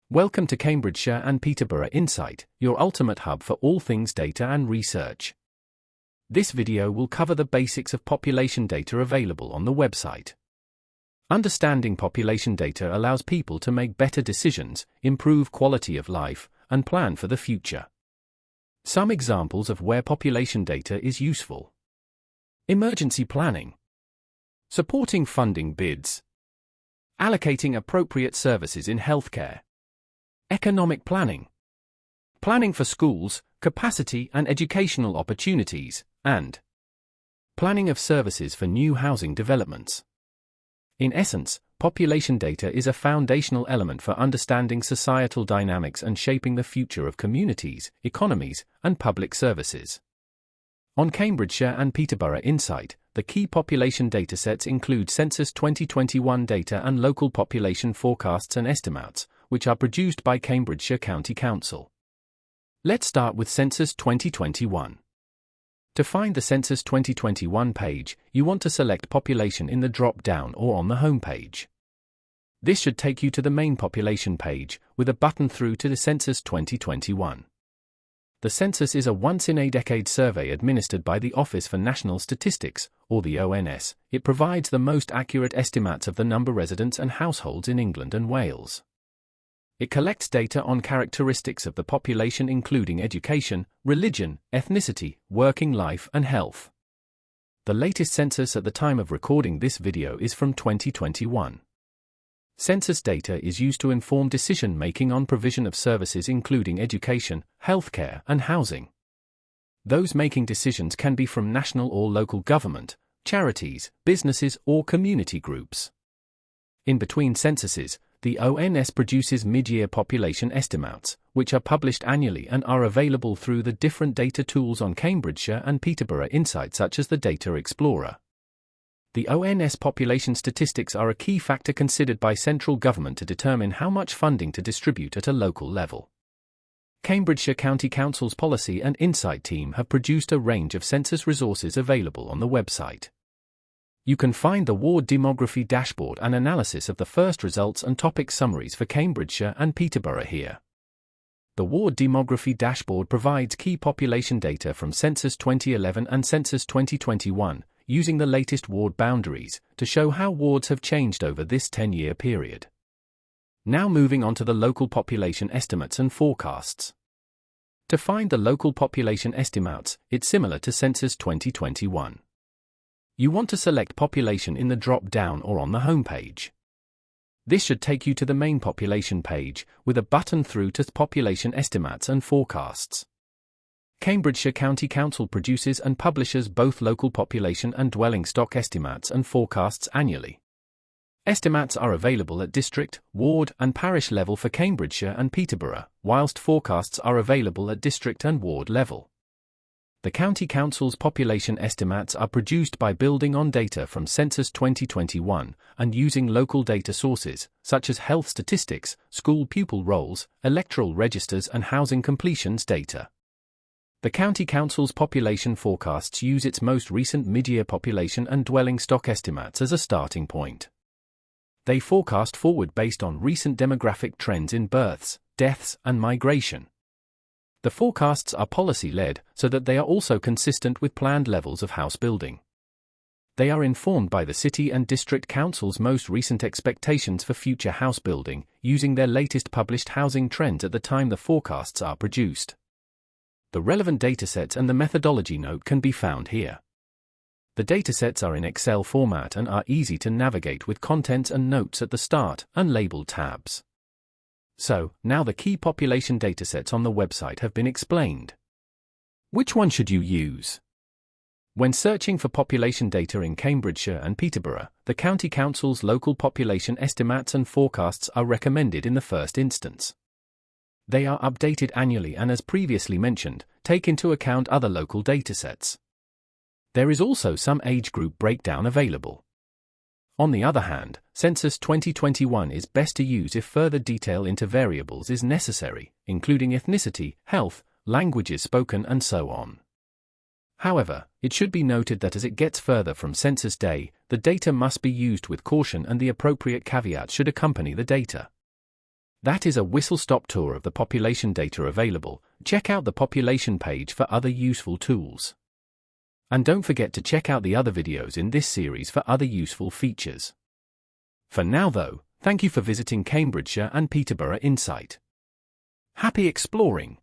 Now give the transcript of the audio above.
Welcome to Cambridgeshire and Peterborough Insight, your ultimate hub for all things data and research. This video will cover the basics of population data available on the website. Understanding population data allows people to make better decisions, improve quality of life, and plan for the future. Some examples of where population data is useful: emergency planning, supporting funding bids, allocating appropriate services in healthcare, economic planning, planning for schools, capacity and educational opportunities, and planning of services for new housing developments. In essence, population data is a foundational element for understanding societal dynamics and shaping the future of communities, economies, and public services. On Cambridgeshire and Peterborough Insight, the key population datasets include Census 2021 data and local population forecasts and estimates, which are produced by Cambridgeshire County Council. Let's start with Census 2021. To find the Census 2021 page, you want to select population in the drop-down or on the home page. This should take you to the main population page, with a button through to the Census 2021. The census is a once-in-a-decade survey administered by the Office for National Statistics, or the ONS. It provides the most accurate estimates of the number of residents and households in England and Wales. It collects data on characteristics of the population including education, religion, ethnicity, working life and health. The latest census at the time of recording this video is from 2021. Census data is used to inform decision-making on provision of services including education, healthcare, and housing. Those making decisions can be from national or local government, charities, businesses, or community groups. In between censuses, the ONS produces mid-year population estimates, which are published annually and are available through the different data tools on Cambridgeshire and Peterborough Insight such as the Data Explorer. The ONS population statistics are a key factor considered by central government to determine how much funding to distribute at a local level. Cambridgeshire County Council's Policy and Insight team have produced a range of census resources available on the website. You can find the ward demography dashboard and analysis of the first results and topic summaries for Cambridgeshire and Peterborough here. The ward demography dashboard provides key population data from Census 2011 and Census 2021, using the latest ward boundaries, to show how wards have changed over this 10-year period. Now moving on to the local population estimates and forecasts. To find the local population estimates, it's similar to Census 2021. You want to select population in the drop-down or on the home page. This should take you to the main population page, with a button through to population estimates and forecasts. Cambridgeshire County Council produces and publishes both local population and dwelling stock estimates and forecasts annually. Estimates are available at district, ward, and parish level for Cambridgeshire and Peterborough, whilst forecasts are available at district and ward level. The County Council's population estimates are produced by building on data from Census 2021 and using local data sources, such as health statistics, school pupil rolls, electoral registers and housing completions data. The County Council's population forecasts use its most recent mid-year population and dwelling stock estimates as a starting point. They forecast forward based on recent demographic trends in births, deaths, and migration. The forecasts are policy-led, so that they are also consistent with planned levels of house building. They are informed by the City and District Council's most recent expectations for future house building, using their latest published housing trends at the time the forecasts are produced. The relevant datasets and the methodology note can be found here. The datasets are in Excel format and are easy to navigate with contents and notes at the start and labeled tabs. So, now the key population datasets on the website have been explained. Which one should you use? When searching for population data in Cambridgeshire and Peterborough, the County Council's local population estimates and forecasts are recommended in the first instance. They are updated annually and, as previously mentioned, take into account other local datasets. There is also some age group breakdown available. On the other hand, Census 2021 is best to use if further detail into variables is necessary, including ethnicity, health, languages spoken and so on. However, it should be noted that as it gets further from census day, the data must be used with caution and the appropriate caveats should accompany the data. That is a whistle-stop tour of the population data available. Check out the population page for other useful tools. And don't forget to check out the other videos in this series for other useful features. For now though, thank you for visiting Cambridgeshire and Peterborough Insight. Happy exploring!